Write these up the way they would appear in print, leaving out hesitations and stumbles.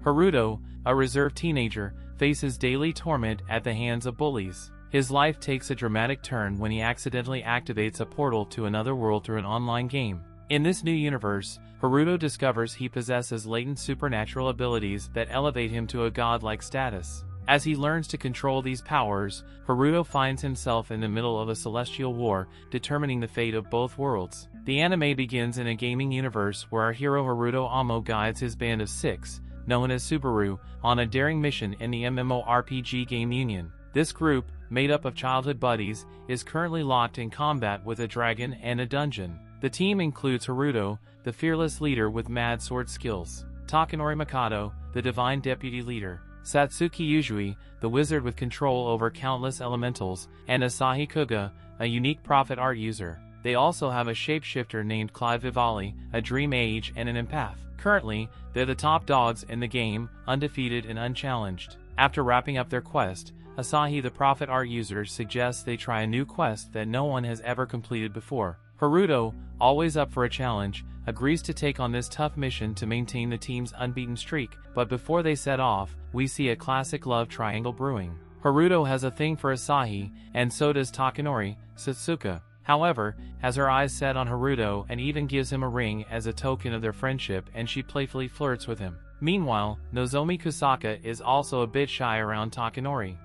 Haruto, a reserved teenager, faces daily torment at the hands of bullies. His life takes a dramatic turn when he accidentally activates a portal to another world through an online game. In this new universe, Haruto discovers he possesses latent supernatural abilities that elevate him to a godlike status. As he learns to control these powers, Haruto finds himself in the middle of a celestial war, determining the fate of both worlds. The anime begins in a gaming universe where our hero Haruto Amo guides his band of 6, known as Subaru, on a daring mission in the MMORPG game Union. This group, made up of childhood buddies, is currently locked in combat with a dragon and a dungeon. The team includes Haruto, the fearless leader with mad sword skills, Takanori Mikado, the divine deputy leader, Satsuki Yujui, the wizard with control over countless elementals, and Asahi Kuga, a unique prophet art user. They also have a shapeshifter named Clive Vivali, a dream age and an empath. Currently, they're the top dogs in the game, undefeated and unchallenged. After wrapping up their quest, Asahi the prophet art user suggests they try a new quest that no one has ever completed before. Haruto, always up for a challenge, agrees to take on this tough mission to maintain the team's unbeaten streak, but before they set off, we see a classic love triangle brewing. Haruto has a thing for Asahi, and so does Takanori, Satsuka. However, has her eyes set on Haruto and even gives him a ring as a token of their friendship, and she playfully flirts with him. Meanwhile, Nozomi Kusaka is also a bit shy around Takanori.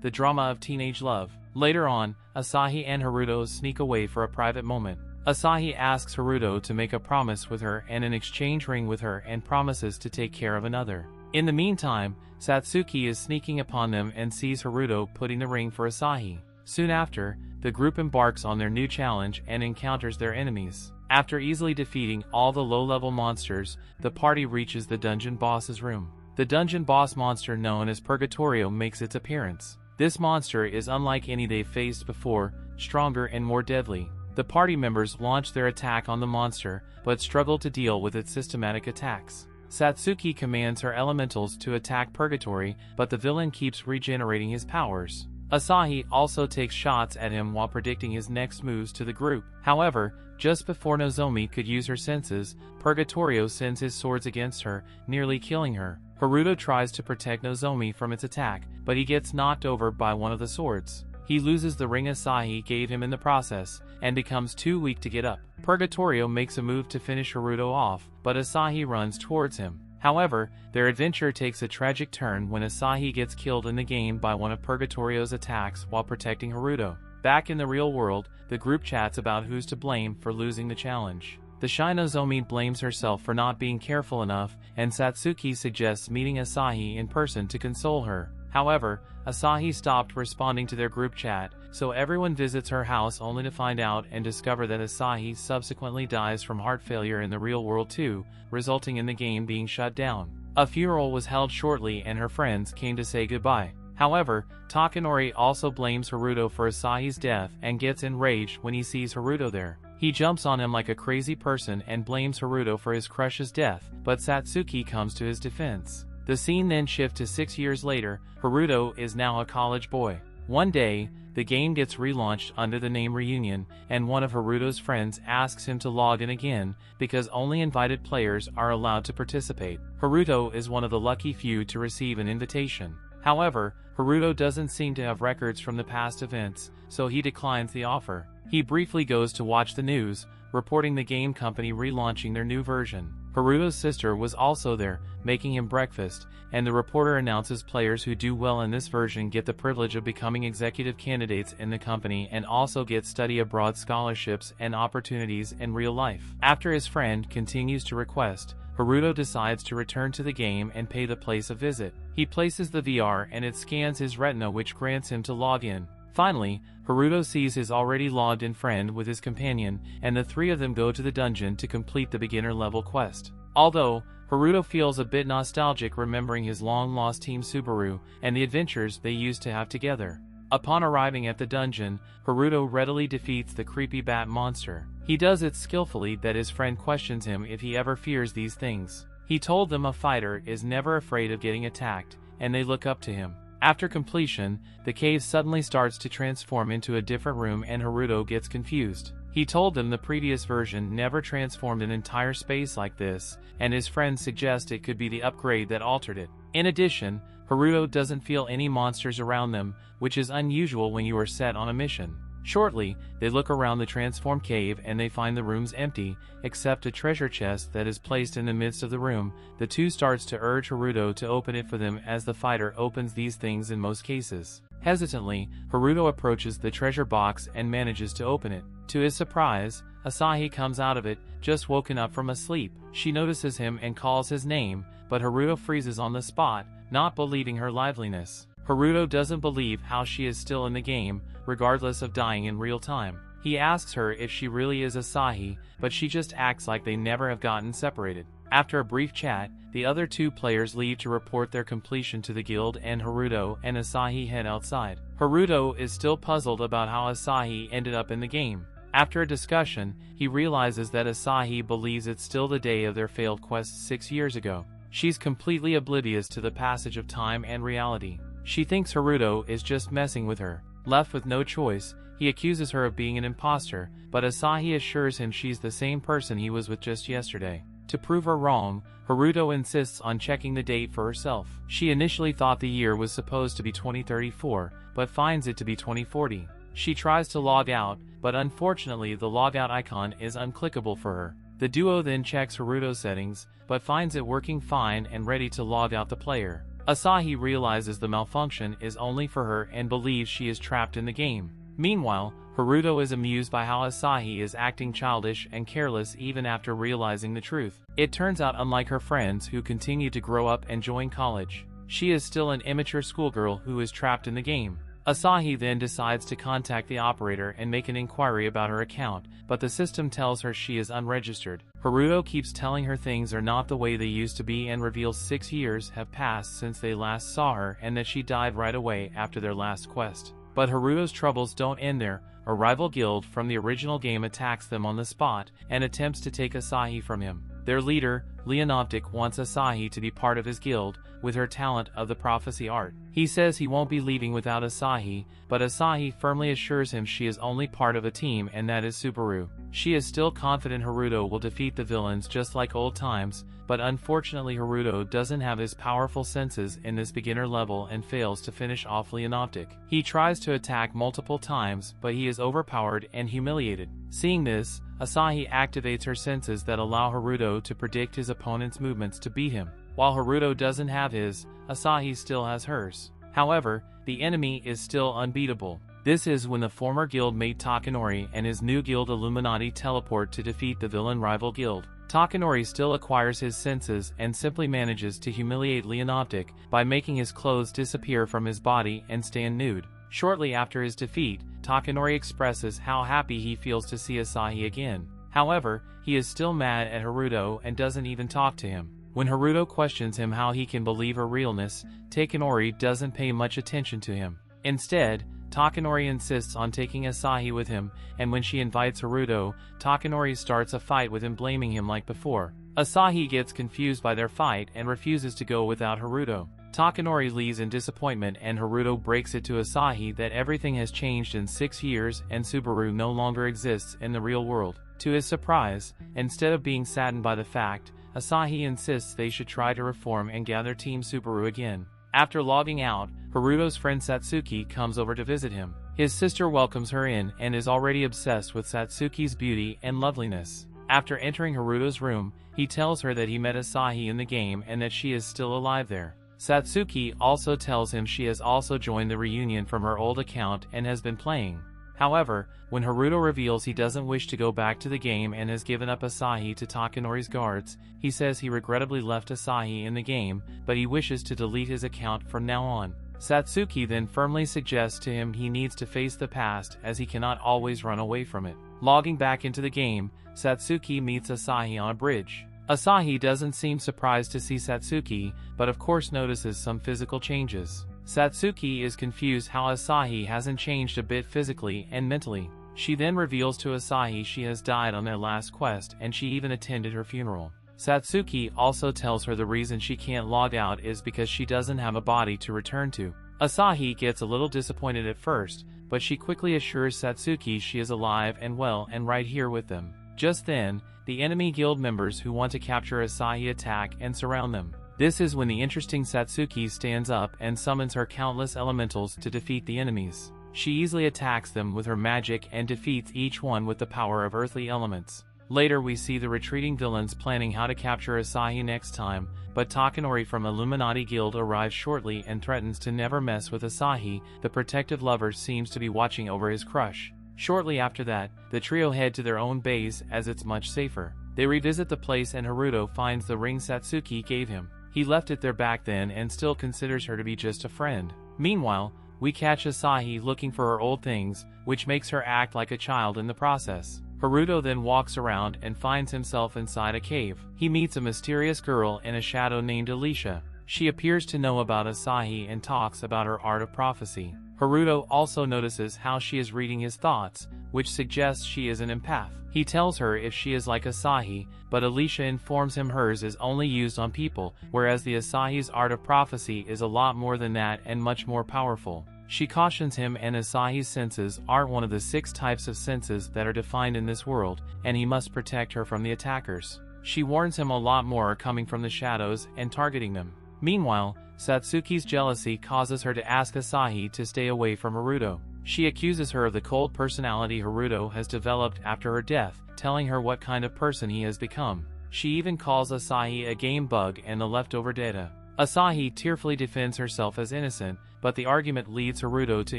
The drama of teenage love. Later on, Asahi and Haruto sneak away for a private moment. Asahi asks Haruto to make a promise with her and an exchange ring with her and promises to take care of another. In the meantime, Satsuki is sneaking upon them and sees Haruto putting the ring for Asahi. Soon after, the group embarks on their new challenge and encounters their enemies. After easily defeating all the low-level monsters, the party reaches the dungeon boss's room. The dungeon boss monster known as Purgatorio makes its appearance. This monster is unlike any they've faced before, stronger and more deadly. The party members launch their attack on the monster, but struggle to deal with its systematic attacks. Satsuki commands her elementals to attack Purgatory, but the villain keeps regenerating his powers. Asahi also takes shots at him while predicting his next moves to the group. However, just before Nozomi could use her senses, Purgatorio sends his swords against her, nearly killing her. Haruto tries to protect Nozomi from its attack, but he gets knocked over by one of the swords. He loses the ring Asahi gave him in the process, and becomes too weak to get up. Purgatorio makes a move to finish Haruto off, but Asahi runs towards him. However, their adventure takes a tragic turn when Asahi gets killed in the game by one of Purgatorio's attacks while protecting Haruto. Back in the real world, the group chats about who's to blame for losing the challenge. The shy Nozomi blames herself for not being careful enough, and Satsuki suggests meeting Asahi in person to console her. However, Asahi stopped responding to their group chat, so everyone visits her house only to find out and discover that Asahi subsequently dies from heart failure in the real world too, resulting in the game being shut down. A funeral was held shortly and her friends came to say goodbye. However, Takanori also blames Haruto for Asahi's death and gets enraged when he sees Haruto there. He jumps on him like a crazy person and blames Haruto for his crush's death, but Satsuki comes to his defense. The scene then shifts to 6 years later. Haruto is now a college boy. One day, the game gets relaunched under the name Reunion, and one of Haruto's friends asks him to log in again, because only invited players are allowed to participate. Haruto is one of the lucky few to receive an invitation. However, Haruto doesn't seem to have records from the past events, so he declines the offer. He briefly goes to watch the news, reporting the game company relaunching their new version. Haruto's sister was also there, making him breakfast, and the reporter announces players who do well in this version get the privilege of becoming executive candidates in the company and also get study abroad scholarships and opportunities in real life. After his friend continues to request, Haruto decides to return to the game and pay the place a visit. He places the VR and it scans his retina, which grants him to log in. Finally, Haruto sees his already logged-in friend with his companion, and the three of them go to the dungeon to complete the beginner-level quest. Although, Haruto feels a bit nostalgic remembering his long-lost team Subaru and the adventures they used to have together. Upon arriving at the dungeon, Haruto readily defeats the creepy bat monster. He does it skillfully that his friend questions him if he ever fears these things. He told them a fighter is never afraid of getting attacked, and they look up to him. After completion, the cave suddenly starts to transform into a different room and Haruto gets confused. He told them the previous version never transformed an entire space like this, and his friends suggest it could be the upgrade that altered it. In addition, Haruto doesn't feel any monsters around them, which is unusual when you are set on a mission. Shortly, they look around the transformed cave and they find the rooms empty, except a treasure chest that is placed in the midst of the room. The two starts to urge Haruto to open it for them as the fighter opens these things in most cases. Hesitantly, Haruto approaches the treasure box and manages to open it. To his surprise, Asahi comes out of it, just woken up from a sleep. She notices him and calls his name, but Haruto freezes on the spot, not believing her liveliness. Haruto doesn't believe how she is still in the game, regardless of dying in real time. He asks her if she really is Asahi, but she just acts like they never have gotten separated. After a brief chat, the other two players leave to report their completion to the guild and Haruto and Asahi head outside. Haruto is still puzzled about how Asahi ended up in the game. After a discussion, he realizes that Asahi believes it's still the day of their failed quest 6 years ago. She's completely oblivious to the passage of time and reality. She thinks Haruto is just messing with her. Left with no choice, he accuses her of being an imposter, but Asahi assures him she's the same person he was with just yesterday. To prove her wrong, Haruto insists on checking the date for herself. She initially thought the year was supposed to be 2034, but finds it to be 2040. She tries to log out, but unfortunately the logout icon is unclickable for her. The duo then checks Haruto's settings, but finds it working fine and ready to log out the player. Asahi realizes the malfunction is only for her and believes she is trapped in the game. Meanwhile, Haruto is amused by how Asahi is acting childish and careless even after realizing the truth. It turns out, unlike her friends who continue to grow up and join college, she is still an immature schoolgirl who is trapped in the game. Asahi then decides to contact the operator and make an inquiry about her account, but the system tells her she is unregistered. Haruto keeps telling her things are not the way they used to be and reveals 6 years have passed since they last saw her and that she died right away after their last quest. But Haruto's troubles don't end there. A rival guild from the original game attacks them on the spot and attempts to take Asahi from him. Their leader, Leonoptic, wants Asahi to be part of his guild, with her talent of the prophecy art. He says he won't be leaving without Asahi, but Asahi firmly assures him she is only part of a team and that is Subaru. She is still confident Haruto will defeat the villains just like old times, but unfortunately Haruto doesn't have his powerful senses in this beginner level and fails to finish off Leonoptic. He tries to attack multiple times, but he is overpowered and humiliated. Seeing this, Asahi activates her senses that allow Haruto to predict his opponent's movements to beat him. While Haruto doesn't have his, Asahi still has hers. However, the enemy is still unbeatable. This is when the former guildmate Takanori and his new guild Illuminati teleport to defeat the villain rival guild. Takanori still acquires his senses and simply manages to humiliate Leonoptic by making his clothes disappear from his body and stand nude. Shortly after his defeat, Takanori expresses how happy he feels to see Asahi again. However, he is still mad at Haruto and doesn't even talk to him. When Haruto questions him how he can believe her realness, Takanori doesn't pay much attention to him. Instead, Takanori insists on taking Asahi with him, and when she invites Haruto, Takanori starts a fight with him, blaming him like before. Asahi gets confused by their fight and refuses to go without Haruto. Takanori leaves in disappointment and Haruto breaks it to Asahi that everything has changed in 6 years and Subaru no longer exists in the real world. To his surprise, instead of being saddened by the fact, Asahi insists they should try to reform and gather Team Subaru again. After logging out, Haruto's friend Satsuki comes over to visit him. His sister welcomes her in and is already obsessed with Satsuki's beauty and loveliness. After entering Haruto's room, he tells her that he met Asahi in the game and that she is still alive there. Satsuki also tells him she has also joined the reunion from her old account and has been playing. However, when Haruto reveals he doesn't wish to go back to the game and has given up Asahi to Takanori's guards, he says he regrettably left Asahi in the game, but he wishes to delete his account from now on. Satsuki then firmly suggests to him he needs to face the past as he cannot always run away from it. Logging back into the game, Satsuki meets Asahi on a bridge. Asahi doesn't seem surprised to see Satsuki, but of course notices some physical changes. Satsuki is confused how Asahi hasn't changed a bit physically and mentally. She then reveals to Asahi she has died on their last quest and she even attended her funeral. Satsuki also tells her the reason she can't log out is because she doesn't have a body to return to. Asahi gets a little disappointed at first, but she quickly assures Satsuki she is alive and well and right here with them. Just then, the enemy guild members who want to capture Asahi attack and surround them. This is when the interesting Satsuki stands up and summons her countless elementals to defeat the enemies. She easily attacks them with her magic and defeats each one with the power of earthly elements. Later we see the retreating villains planning how to capture Asahi next time, but Takanori from Illuminati Guild arrives shortly and threatens to never mess with Asahi. The protective lover seems to be watching over his crush. Shortly after that, the trio head to their own base as it's much safer. They revisit the place and Haruto finds the ring Satsuki gave him. He left it there back then and still considers her to be just a friend. Meanwhile, we catch Asahi looking for her old things, which makes her act like a child in the process. Haruto then walks around and finds himself inside a cave. He meets a mysterious girl in a shadow named Alicia. She appears to know about Asahi and talks about her art of prophecy. Haruto also notices how she is reading his thoughts, which suggests she is an empath. He tells her if she is like Asahi, but Alicia informs him hers is only used on people, whereas the Asahi's art of prophecy is a lot more than that and much more powerful. She cautions him and Asahi's senses aren't one of the 6 types of senses that are defined in this world, and he must protect her from the attackers. She warns him a lot more are coming from the shadows and targeting them. Meanwhile, Satsuki's jealousy causes her to ask Asahi to stay away from Haruto. She accuses her of the cold personality Haruto has developed after her death, telling her what kind of person he has become. She even calls Asahi a game bug and the leftover data. Asahi tearfully defends herself as innocent, but the argument leads Haruto to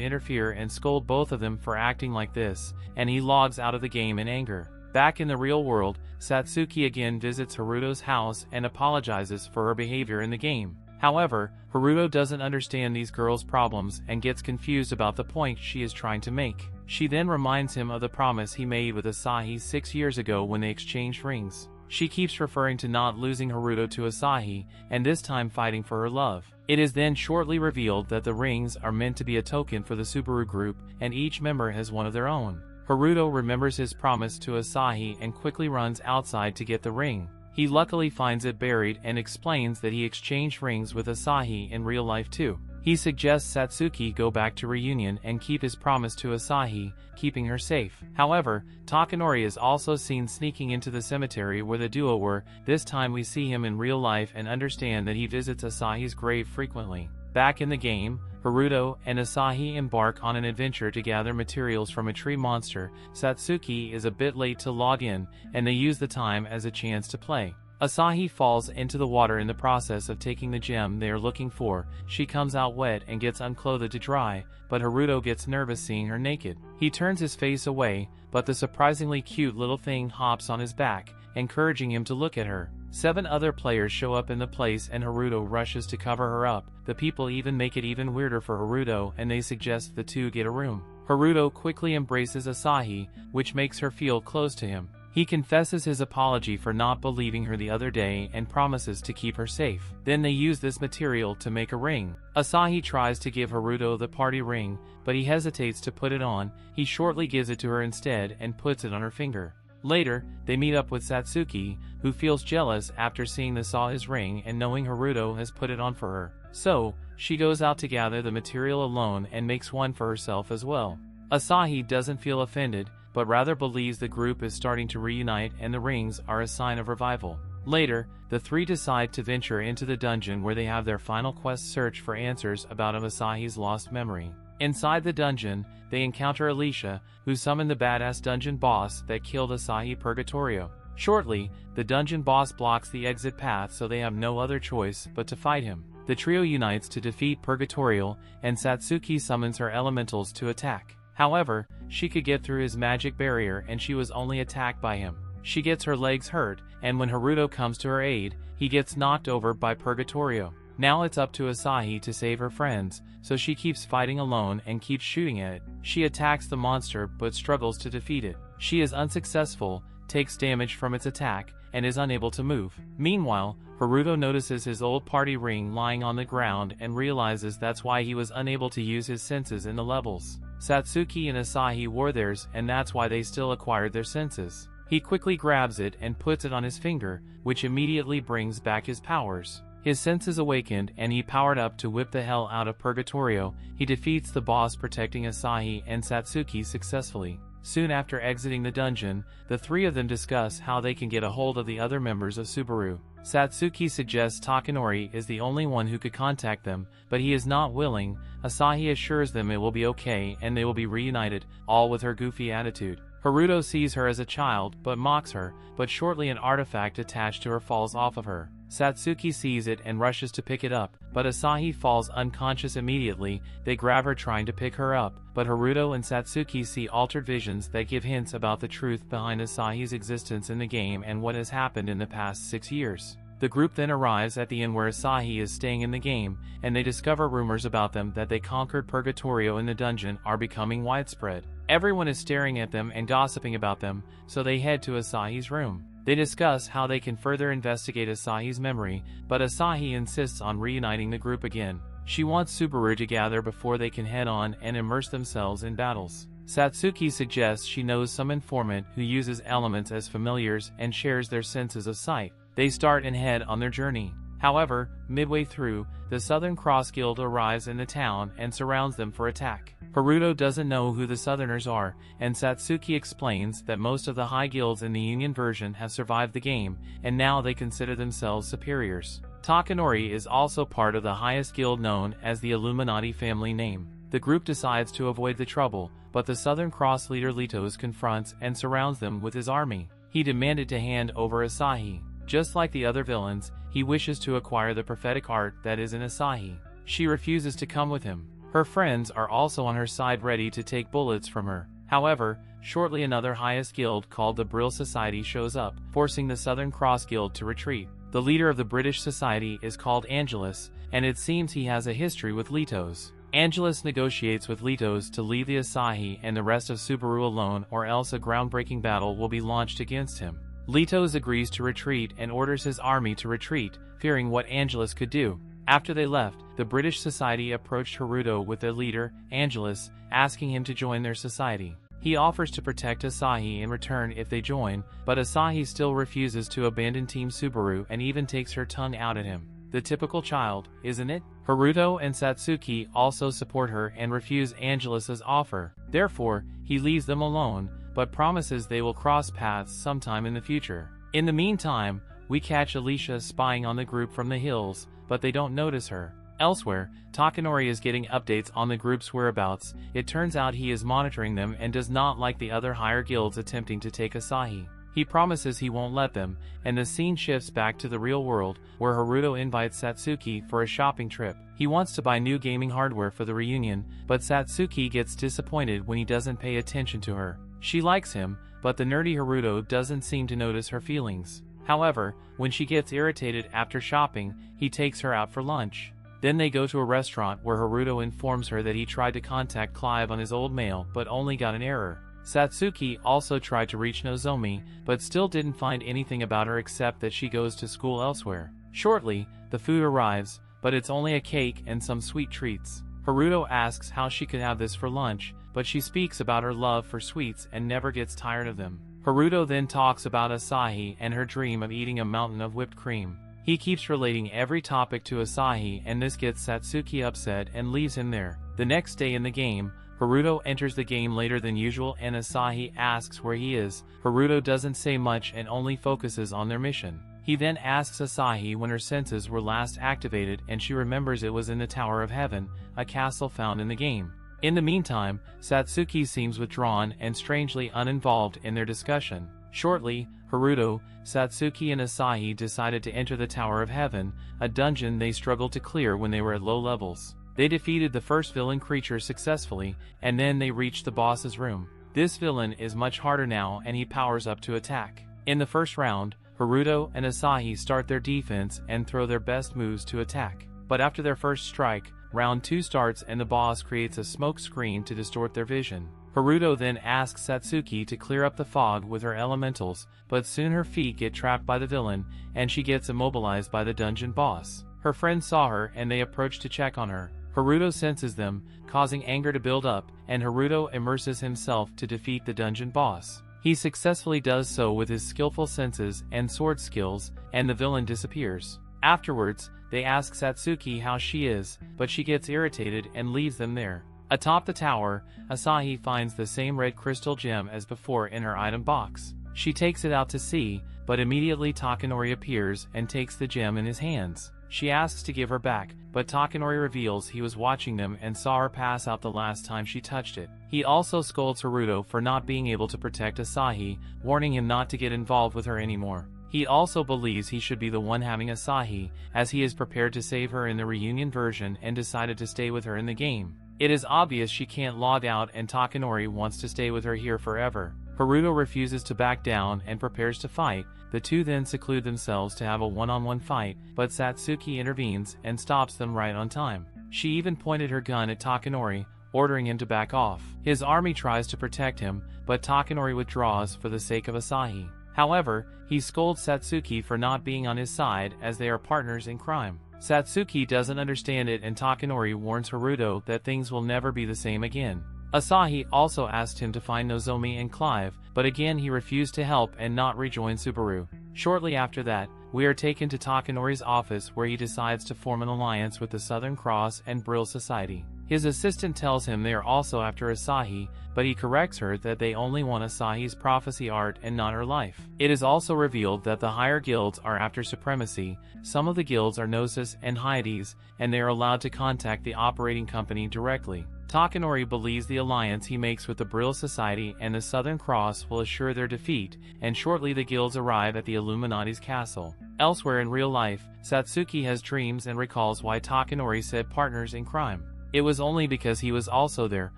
interfere and scold both of them for acting like this, and he logs out of the game in anger. Back in the real world, Satsuki again visits Haruto's house and apologizes for her behavior in the game. However, Haruto doesn't understand these girls' problems and gets confused about the point she is trying to make. She then reminds him of the promise he made with Asahi 6 years ago when they exchanged rings. She keeps referring to not losing Haruto to Asahi, and this time fighting for her love. It is then shortly revealed that the rings are meant to be a token for the Subaru group, and each member has one of their own. Haruto remembers his promise to Asahi and quickly runs outside to get the ring. He luckily finds it buried and explains that he exchanged rings with Asahi in real life too. He suggests Satsuki go back to Reunion and keep his promise to Asahi, keeping her safe. However, Takanori is also seen sneaking into the cemetery where the duo were. This time we see him in real life and understand that he visits Asahi's grave frequently. Back in the game, Haruto and Asahi embark on an adventure to gather materials from a tree monster. Satsuki is a bit late to log in, and they use the time as a chance to play. Asahi falls into the water in the process of taking the gem they are looking for. She comes out wet and gets unclothed to dry, but Haruto gets nervous seeing her naked. He turns his face away, but the surprisingly cute little thing hops on his back, encouraging him to look at her. 7 other players show up in the place and Haruto rushes to cover her up. The people even make it even weirder for Haruto and they suggest the two get a room. Haruto quickly embraces Asahi, which makes her feel close to him. He confesses his apology for not believing her the other day and promises to keep her safe. Then they use this material to make a ring. Asahi tries to give Haruto the party ring, but he hesitates to put it on. He shortly gives it to her instead and puts it on her finger. Later, they meet up with Satsuki, who feels jealous after seeing Asahi's ring and knowing Haruto has put it on for her. So, she goes out to gather the material alone and makes one for herself as well. Asahi doesn't feel offended, but rather believes the group is starting to reunite and the rings are a sign of revival. Later, the three decide to venture into the dungeon where they have their final quest search for answers about Asahi's lost memory. Inside the dungeon, they encounter Alicia, who summoned the badass dungeon boss that killed Asahi Purgatorio. Shortly, the dungeon boss blocks the exit path so they have no other choice but to fight him. The trio unites to defeat Purgatorio, and Satsuki summons her elementals to attack. However, she could get through his magic barrier and she was only attacked by him. She gets her legs hurt, and when Haruto comes to her aid, he gets knocked over by Purgatorio. Now it's up to Asahi to save her friends, so she keeps fighting alone and keeps shooting at it. She attacks the monster but struggles to defeat it. She is unsuccessful, takes damage from its attack, and is unable to move. Meanwhile, Haruto notices his old party ring lying on the ground and realizes that's why he was unable to use his senses in the levels. Satsuki and Asahi wore theirs and that's why they still acquired their senses. He quickly grabs it and puts it on his finger, which immediately brings back his powers. His senses awakened and he powered up to whip the hell out of Purgatorio. He defeats the boss, protecting Asahi and Satsuki successfully. Soon after exiting the dungeon, the three of them discuss how they can get a hold of the other members of Subaru. Satsuki suggests Takanori is the only one who could contact them, but he is not willing. Asahi assures them it will be okay and they will be reunited, all with her goofy attitude. Haruto sees her as a child, but mocks her, but shortly an artifact attached to her falls off of her. Satsuki sees it and rushes to pick it up, but Asahi falls unconscious immediately. They grab her trying to pick her up, but Haruto and Satsuki see altered visions that give hints about the truth behind Asahi's existence in the game and what has happened in the past 6 years. The group then arrives at the inn where Asahi is staying in the game, and they discover rumors about them that they conquered Purgatorio in the dungeon are becoming widespread. Everyone is staring at them and gossiping about them, so they head to Asahi's room. They discuss how they can further investigate Asahi's memory, but Asahi insists on reuniting the group again. She wants Subaru to gather before they can head on and immerse themselves in battles. Satsuki suggests she knows some informant who uses elements as familiars and shares their senses of sight. They start and head on their journey. However, midway through, the Southern Cross Guild arrives in the town and surrounds them for attack. Haruto doesn't know who the Southerners are, and Satsuki explains that most of the high guilds in the Union version have survived the game, and now they consider themselves superiors. Takanori is also part of the highest guild, known as the Illuminati family name. The group decides to avoid the trouble, but the Southern Cross leader Litos confronts and surrounds them with his army. He demanded to hand over Asahi. Just like the other villains, he wishes to acquire the prophetic art that is in Asahi. She refuses to come with him. Her friends are also on her side, ready to take bullets from her. However, shortly another highest guild called the Brill Society shows up, forcing the Southern Cross Guild to retreat. The leader of the British Society is called Angelus, and it seems he has a history with Litos. Angelus negotiates with Litos to leave the Asahi and the rest of Subaru alone, or else a groundbreaking battle will be launched against him. Litos agrees to retreat and orders his army to retreat, fearing what Angelus could do. After they left, the British Society approached Haruto with their leader, Angelus, asking him to join their society. He offers to protect Asahi in return if they join, but Asahi still refuses to abandon Team Subaru and even takes her tongue out at him. The typical child, isn't it? Haruto and Satsuki also support her and refuse Angelus's offer. Therefore, he leaves them alone, but promises they will cross paths sometime in the future. In the meantime, we catch Alicia spying on the group from the hills, but they don't notice her. Elsewhere, Takanori is getting updates on the group's whereabouts. It turns out he is monitoring them and does not like the other higher guilds attempting to take Asahi. He promises he won't let them, and the scene shifts back to the real world, where Haruto invites Satsuki for a shopping trip. He wants to buy new gaming hardware for the reunion, but Satsuki gets disappointed when he doesn't pay attention to her. She likes him, but the nerdy Haruto doesn't seem to notice her feelings. However, when she gets irritated after shopping, he takes her out for lunch. Then they go to a restaurant where Haruto informs her that he tried to contact Clive on his old mail but only got an error. Satsuki also tried to reach Nozomi, but still didn't find anything about her except that she goes to school elsewhere. Shortly, the food arrives, but it's only a cake and some sweet treats. Haruto asks how she could have this for lunch, but she speaks about her love for sweets and never gets tired of them. Haruto then talks about Asahi and her dream of eating a mountain of whipped cream. He keeps relating every topic to Asahi, and this gets Satsuki upset and leaves him there. The next day in the game, Haruto enters the game later than usual and Asahi asks where he is. Haruto doesn't say much and only focuses on their mission. He then asks Asahi when her senses were last activated, and she remembers it was in the Tower of Heaven, a castle found in the game. In the meantime, Satsuki seems withdrawn and strangely uninvolved in their discussion. Shortly, Haruto, Satsuki and Asahi decided to enter the Tower of Heaven, a dungeon they struggled to clear when they were at low levels. They defeated the first villain creature successfully, and then they reached the boss's room. This villain is much harder now and he powers up to attack. In the first round, Haruto and Asahi start their defense and throw their best moves to attack. But after their first strike, round 2 starts and the boss creates a smoke screen to distort their vision. Haruto then asks Satsuki to clear up the fog with her elementals, but soon her feet get trapped by the villain, and she gets immobilized by the dungeon boss. Her friends saw her and they approach to check on her. Haruto senses them, causing anger to build up, and Haruto immerses himself to defeat the dungeon boss. He successfully does so with his skillful senses and sword skills, and the villain disappears. Afterwards, they ask Satsuki how she is, but she gets irritated and leaves them there. Atop the tower, Asahi finds the same red crystal gem as before in her item box. She takes it out to see, but immediately Takanori appears and takes the gem in his hands. She asks to give her back, but Takanori reveals he was watching them and saw her pass out the last time she touched it. He also scolds Haruto for not being able to protect Asahi, warning him not to get involved with her anymore. He also believes he should be the one having Asahi, as he is prepared to save her in the reunion version and decided to stay with her in the game. It is obvious she can't log out and Takanori wants to stay with her here forever. Haruto refuses to back down and prepares to fight. The two then seclude themselves to have a one-on-one fight, but Satsuki intervenes and stops them right on time. She even pointed her gun at Takanori, ordering him to back off. His army tries to protect him, but Takanori withdraws for the sake of Asahi. However, he scolds Satsuki for not being on his side as they are partners in crime. Satsuki doesn't understand it and Takanori warns Haruto that things will never be the same again. Asahi also asked him to find Nozomi and Clive, but again he refused to help and not rejoin Subaru. Shortly after that, we are taken to Takanori's office where he decides to form an alliance with the Southern Cross and Brill Society. His assistant tells him they are also after Asahi, but he corrects her that they only want Asahi's prophecy art and not her life. It is also revealed that the higher guilds are after supremacy. Some of the guilds are Gnosis and Hyades, and they are allowed to contact the operating company directly. Takanori believes the alliance he makes with the Brill Society and the Southern Cross will assure their defeat, and shortly the guilds arrive at the Illuminati's castle. Elsewhere in real life, Satsuki has dreams and recalls why Takanori said partners in crime. It was only because he was also there,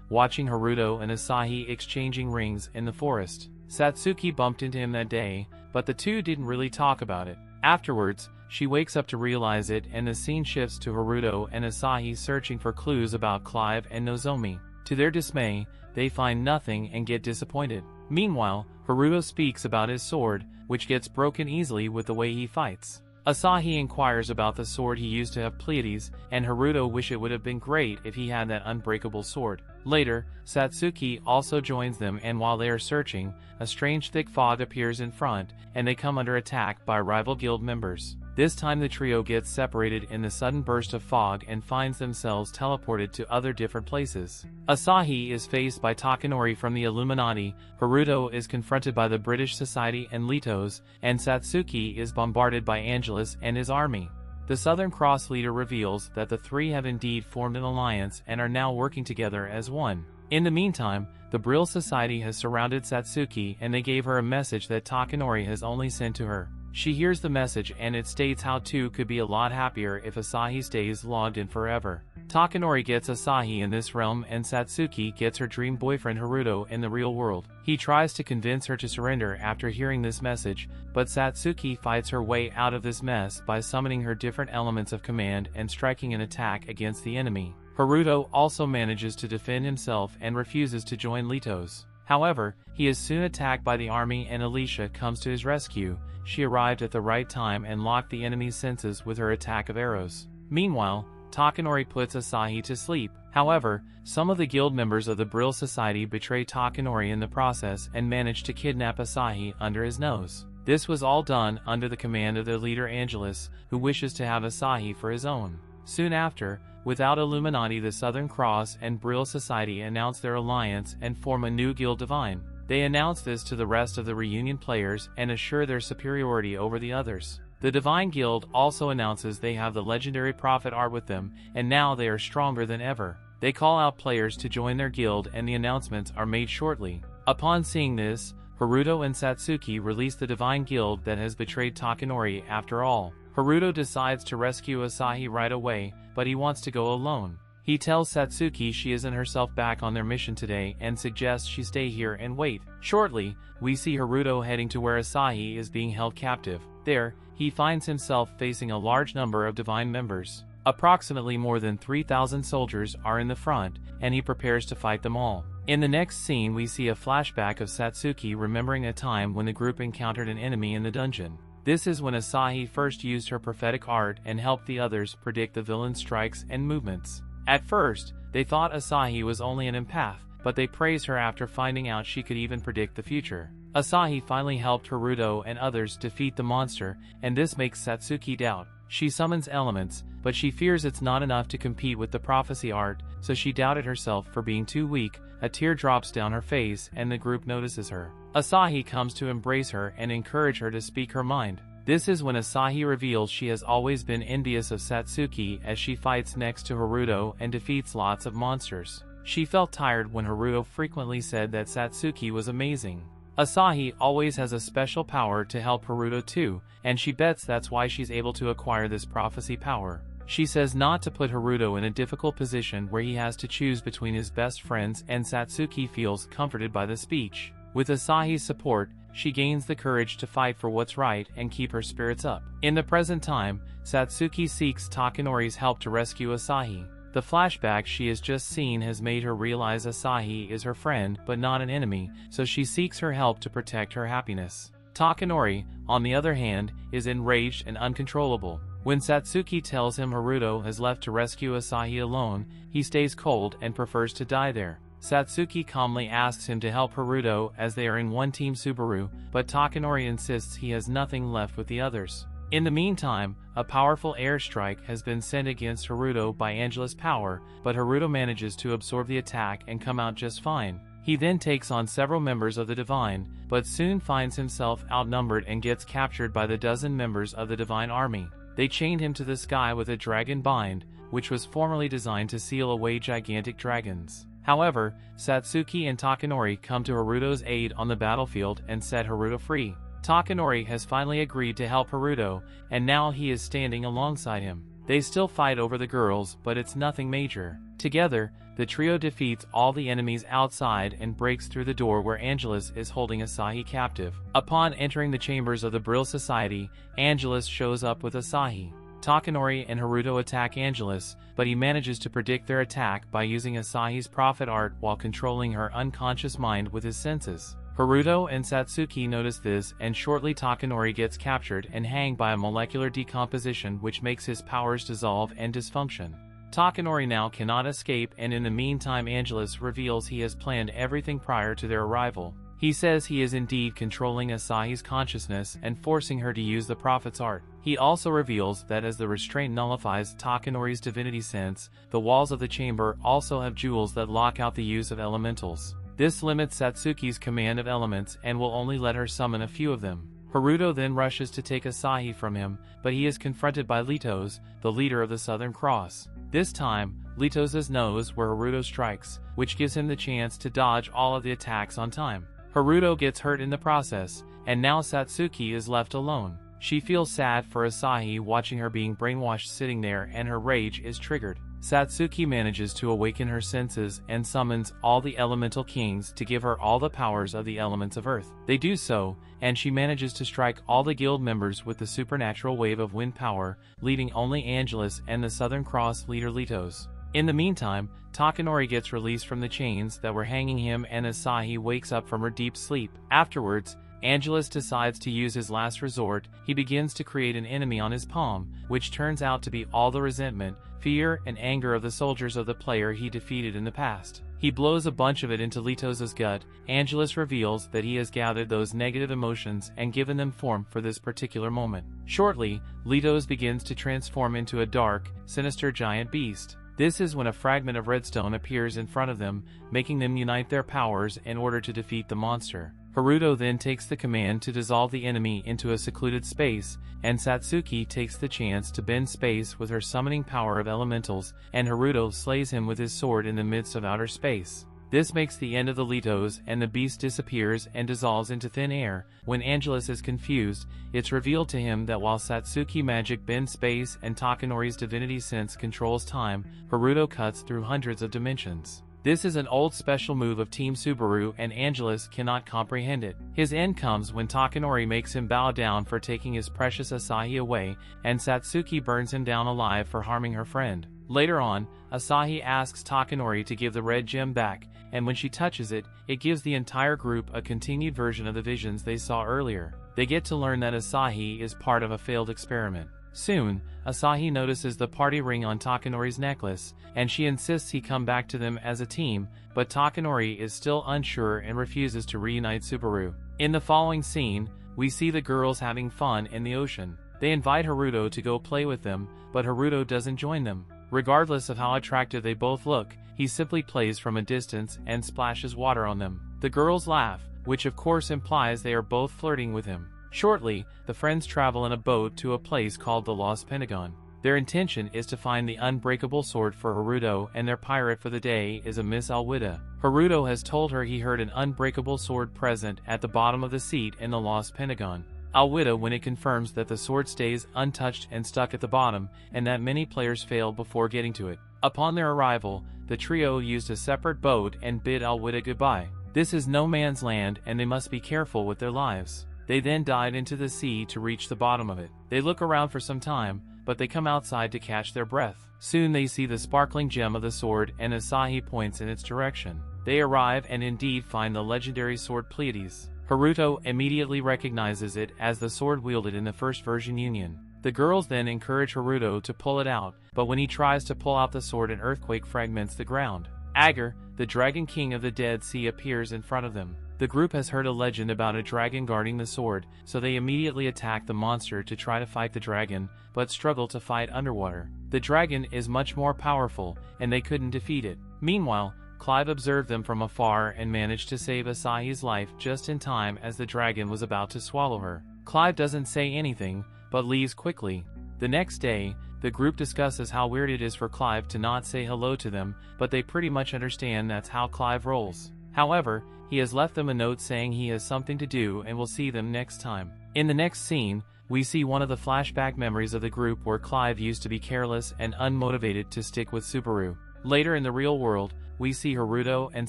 watching Haruto and Asahi exchanging rings in the forest. Satsuki bumped into him that day, but the two didn't really talk about it. Afterwards, she wakes up to realize it and the scene shifts to Haruto and Asahi searching for clues about Clive and Nozomi. To their dismay, they find nothing and get disappointed. Meanwhile, Haruto speaks about his sword, which gets broken easily with the way he fights. Asahi inquires about the sword he used to have Pleiades, and Haruto wishes it would have been great if he had that unbreakable sword. Later, Satsuki also joins them and while they are searching, a strange thick fog appears in front, and they come under attack by rival guild members. This time the trio gets separated in the sudden burst of fog and finds themselves teleported to other different places. Asahi is faced by Takanori from the Illuminati, Haruto is confronted by the British Society and Litos, and Satsuki is bombarded by Angelus and his army. The Southern Cross leader reveals that the three have indeed formed an alliance and are now working together as one. In the meantime, the Brill Society has surrounded Satsuki and they gave her a message that Takanori has only sent to her. She hears the message and it states how two could be a lot happier if Asahi stays logged in forever. Takanori gets Asahi in this realm and Satsuki gets her dream boyfriend Haruto in the real world. He tries to convince her to surrender after hearing this message, but Satsuki fights her way out of this mess by summoning her different elements of command and striking an attack against the enemy. Haruto also manages to defend himself and refuses to join Litos. However, he is soon attacked by the army and Alicia comes to his rescue. She arrived at the right time and locked the enemy's senses with her attack of arrows. Meanwhile, Takanori puts Asahi to sleep. However, some of the guild members of the Brill Society betray Takanori in the process and manage to kidnap Asahi under his nose. This was all done under the command of their leader Angelus, who wishes to have Asahi for his own. Soon after, without Illuminati, the Southern Cross and Brill Society announce their alliance and form a new guild divine. They announce this to the rest of the reunion players and assure their superiority over the others. The Divine Guild also announces they have the legendary prophet art with them, and now they are stronger than ever. They call out players to join their guild and the announcements are made shortly. Upon seeing this, Haruto and Satsuki release the Divine Guild that has betrayed Takanori after all. Haruto decides to rescue Asahi right away, but he wants to go alone. He tells Satsuki she isn't herself back on their mission today and suggests she stay here and wait. Shortly, we see Haruto heading to where Asahi is being held captive. There, he finds himself facing a large number of divine members. Approximately more than 3,000 soldiers are in the front, and he prepares to fight them all. In the next scene we see a flashback of Satsuki remembering a time when the group encountered an enemy in the dungeon. This is when Asahi first used her prophetic art and helped the others predict the villain's strikes and movements. At first, they thought Asahi was only an empath, but they praised her after finding out she could even predict the future. Asahi finally helped Haruto and others defeat the monster, and this makes Satsuki doubt. She summons elements, but she fears it's not enough to compete with the prophecy art, so she doubted herself for being too weak. A tear drops down her face and the group notices her. Asahi comes to embrace her and encourage her to speak her mind. This is when Asahi reveals she has always been envious of Satsuki as she fights next to Haruto and defeats lots of monsters. She felt tired when Haruto frequently said that Satsuki was amazing. Asahi always has a special power to help Haruto too, and she bets that's why she's able to acquire this prophecy power. She says not to put Haruto in a difficult position where he has to choose between his best friends, and Satsuki feels comforted by the speech. With Asahi's support, she gains the courage to fight for what's right and keep her spirits up. In the present time, Satsuki seeks Takanori's help to rescue Asahi. The flashback she has just seen has made her realize Asahi is her friend but not an enemy, so she seeks her help to protect her happiness. Takanori, on the other hand, is enraged and uncontrollable. When Satsuki tells him Haruto has left to rescue Asahi alone, he stays cold and prefers to die there. Satsuki calmly asks him to help Haruto as they are in one team Subaru, but Takanori insists he has nothing left with the others. In the meantime, a powerful airstrike has been sent against Haruto by Angela's power, but Haruto manages to absorb the attack and come out just fine. He then takes on several members of the Divine, but soon finds himself outnumbered and gets captured by the dozen members of the Divine Army. They chained him to the sky with a dragon bind, which was formerly designed to seal away gigantic dragons. However, Satsuki and Takanori come to Haruto's aid on the battlefield and set Haruto free. Takanori has finally agreed to help Haruto, and now he is standing alongside him. They still fight over the girls, but it's nothing major. Together, the trio defeats all the enemies outside and breaks through the door where Angelus is holding Asahi captive. Upon entering the chambers of the Brill Society, Angelus shows up with Asahi. Takanori and Haruto attack Angelus, but he manages to predict their attack by using Asahi's prophet art while controlling her unconscious mind with his senses. Haruto and Satsuki notice this, and shortly Takanori gets captured and hanged by a molecular decomposition which makes his powers dissolve and dysfunction. Takanori now cannot escape, and in the meantime Angelus reveals he has planned everything prior to their arrival. He says he is indeed controlling Asahi's consciousness and forcing her to use the prophet's art. He also reveals that as the restraint nullifies Takanori's divinity sense, the walls of the chamber also have jewels that lock out the use of elementals. This limits Satsuki's command of elements and will only let her summon a few of them. Haruto then rushes to take Asahi from him, but he is confronted by Litos, the leader of the Southern Cross. This time, Litos knows where Haruto strikes, which gives him the chance to dodge all of the attacks on time. Haruto gets hurt in the process, and now Satsuki is left alone. She feels sad for Asahi watching her being brainwashed sitting there, and her rage is triggered. Satsuki manages to awaken her senses and summons all the elemental kings to give her all the powers of the elements of earth. They do so, and she manages to strike all the guild members with the supernatural wave of wind power, leaving only Angelus and the Southern Cross leader Litos. In the meantime, Takanori gets released from the chains that were hanging him, and Asahi wakes up from her deep sleep. Afterwards, Angelus decides to use his last resort. He begins to create an enemy on his palm, which turns out to be all the resentment, fear, and anger of the soldiers of the player he defeated in the past. He blows a bunch of it into Litos' gut. Angelus reveals that he has gathered those negative emotions and given them form for this particular moment. Shortly, Litos begins to transform into a dark, sinister giant beast. This is when a fragment of redstone appears in front of them, making them unite their powers in order to defeat the monster. Haruto then takes the command to dissolve the enemy into a secluded space, and Satsuki takes the chance to bend space with her summoning power of elementals, and Haruto slays him with his sword in the midst of outer space. This makes the end of the Litos, and the beast disappears and dissolves into thin air. When Angelus is confused, it's revealed to him that while Satsuki magic bends space and Takanori's divinity sense controls time, Haruto cuts through hundreds of dimensions. This is an old special move of Team Subaru, and Angelus cannot comprehend it. His end comes when Takanori makes him bow down for taking his precious Asahi away, and Satsuki burns him down alive for harming her friend. Later on, Asahi asks Takanori to give the red gem back, and when she touches it, it gives the entire group a continued version of the visions they saw earlier. They get to learn that Asahi is part of a failed experiment. Soon, Asahi notices the party ring on Takanori's necklace, and she insists he come back to them as a team, but Takanori is still unsure and refuses to reunite Subaru. In the following scene, we see the girls having fun in the ocean. They invite Haruto to go play with them, but Haruto doesn't join them. Regardless of how attractive they both look, he simply plays from a distance and splashes water on them. The girls laugh, which of course implies they are both flirting with him. Shortly, the friends travel in a boat to a place called the Lost Pentagon. Their intention is to find the unbreakable sword for Haruto, and their pirate for the day is a Miss Alwida. Haruto has told her he heard an unbreakable sword present at the bottom of the seat in the Lost Pentagon. Alwida when it confirms that the sword stays untouched and stuck at the bottom, and that many players fail before getting to it. Upon their arrival, the trio used a separate boat and bid Alwida goodbye. This is no man's land and they must be careful with their lives. They then dive into the sea to reach the bottom of it. They look around for some time, but they come outside to catch their breath. Soon they see the sparkling gem of the sword and Asahi points in its direction. They arrive and indeed find the legendary sword Pleiades. Haruto immediately recognizes it as the sword wielded in the first version Union. The girls then encourage Haruto to pull it out, but when he tries to pull out the sword, an earthquake fragments the ground. Ager, the dragon king of the Dead Sea, appears in front of them. The group has heard a legend about a dragon guarding the sword, so they immediately attack the monster to try to fight the dragon, but struggle to fight underwater. The dragon is much more powerful, and they couldn't defeat it. Meanwhile, Clive observed them from afar and managed to save Asahi's life just in time as the dragon was about to swallow her. Clive doesn't say anything, but leaves quickly. The next day, the group discusses how weird it is for Clive to not say hello to them, but they pretty much understand that's how Clive rolls. However, he has left them a note saying he has something to do and will see them next time. In the next scene, we see one of the flashback memories of the group where Clive used to be careless and unmotivated to stick with Subaru. Later in the real world, we see Haruto and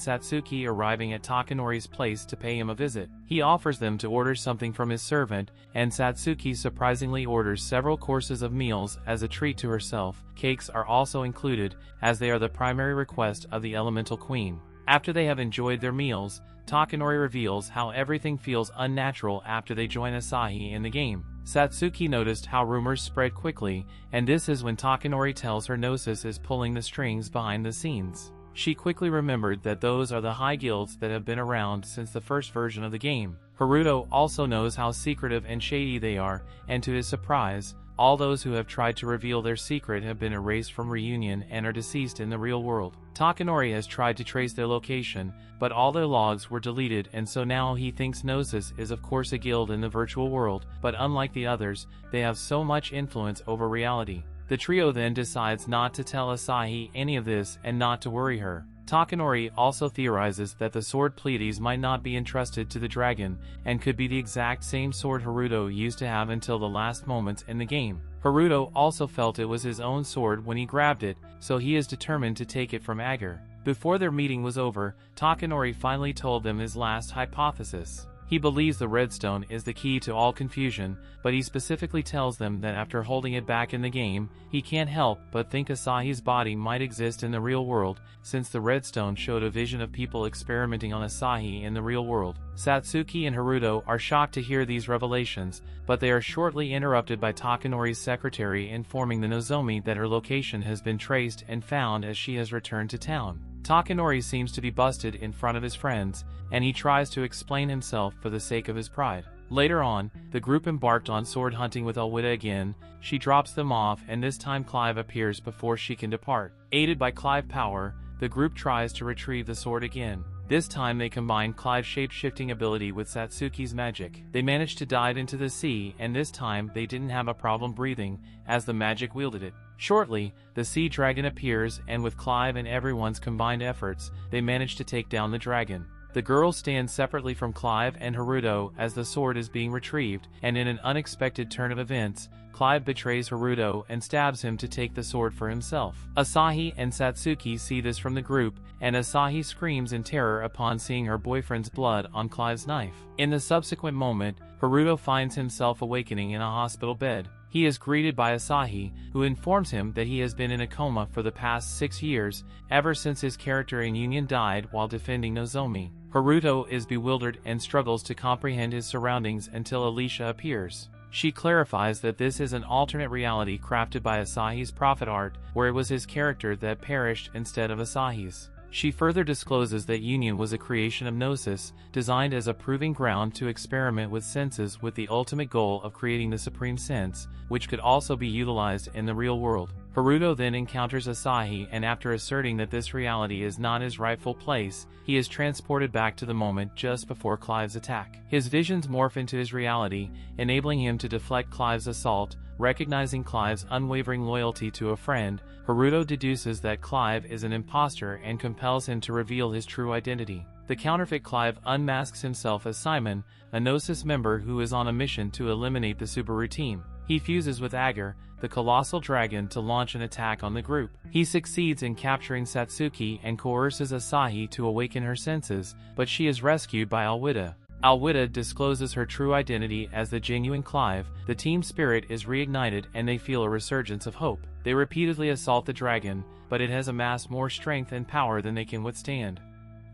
Satsuki arriving at Takanori's place to pay him a visit. He offers them to order something from his servant, and Satsuki surprisingly orders several courses of meals as a treat to herself. Cakes are also included, as they are the primary request of the Elemental Queen. After they have enjoyed their meals, Takanori reveals how everything feels unnatural after they join Asahi in the game. Satsuki noticed how rumors spread quickly, and this is when Takanori tells her Gnosis is pulling the strings behind the scenes. She quickly remembered that those are the high guilds that have been around since the first version of the game. Haruto also knows how secretive and shady they are, and to his surprise, all those who have tried to reveal their secret have been erased from Reunion and are deceased in the real world. Takanori has tried to trace their location, but all their logs were deleted, and so now he thinks Gnosis is of course a guild in the virtual world, but unlike the others, they have so much influence over reality. The trio then decides not to tell Asahi any of this and not to worry her. Takanori also theorizes that the sword Pleiades might not be entrusted to the dragon, and could be the exact same sword Haruto used to have until the last moments in the game. Haruto also felt it was his own sword when he grabbed it, so he is determined to take it from Ager. Before their meeting was over, Takanori finally told them his last hypothesis. He believes the redstone is the key to all confusion, but he specifically tells them that after holding it back in the game, he can't help but think Asahi's body might exist in the real world, since the redstone showed a vision of people experimenting on Asahi in the real world. Satsuki and Haruto are shocked to hear these revelations, but they are shortly interrupted by Takanori's secretary informing the Nozomi that her location has been traced and found as she has returned to town. Takanori seems to be busted in front of his friends, and he tries to explain himself for the sake of his pride. Later on, the group embarked on sword hunting with Alwida again. She drops them off, and this time Clive appears before she can depart. Aided by Clive power, the group tries to retrieve the sword again. This time they combine Clive's shape-shifting ability with Satsuki's magic. They managed to dive into the sea, and this time they didn't have a problem breathing, as the magic wielded it. Shortly, the sea dragon appears, and with Clive and everyone's combined efforts, they manage to take down the dragon. The girls stand separately from Clive and Haruto as the sword is being retrieved, and in an unexpected turn of events, Clive betrays Haruto and stabs him to take the sword for himself. Asahi and Satsuki see this from the group, and Asahi screams in terror upon seeing her boyfriend's blood on Clive's knife. In the subsequent moment, Haruto finds himself awakening in a hospital bed. He is greeted by Asahi, who informs him that he has been in a coma for the past 6 years, ever since his character in Union died while defending Nozomi. Haruto is bewildered and struggles to comprehend his surroundings until Alicia appears. She clarifies that this is an alternate reality crafted by Asahi's prophet art, where it was his character that perished instead of Asahi's. She further discloses that union was a creation of Gnosis, designed as a proving ground to experiment with senses with the ultimate goal of creating the supreme sense, which could also be utilized in the real world. Haruto then encounters Asahi, and after asserting that this reality is not his rightful place, he is transported back to the moment just before Clive's attack. His visions morph into his reality, enabling him to deflect Clive's assault. Recognizing Clive's unwavering loyalty to a friend, Haruto deduces that Clive is an imposter and compels him to reveal his true identity. The counterfeit Clive unmasks himself as Seinen, a Gnosis member who is on a mission to eliminate the Subaru team. He fuses with Agar, the colossal dragon, to launch an attack on the group. He succeeds in capturing Satsuki and coerces Asahi to awaken her senses, but she is rescued by Alwida. Alwida discloses her true identity as the genuine Clive. The team spirit is reignited and they feel a resurgence of hope. They repeatedly assault the dragon, but it has amassed more strength and power than they can withstand.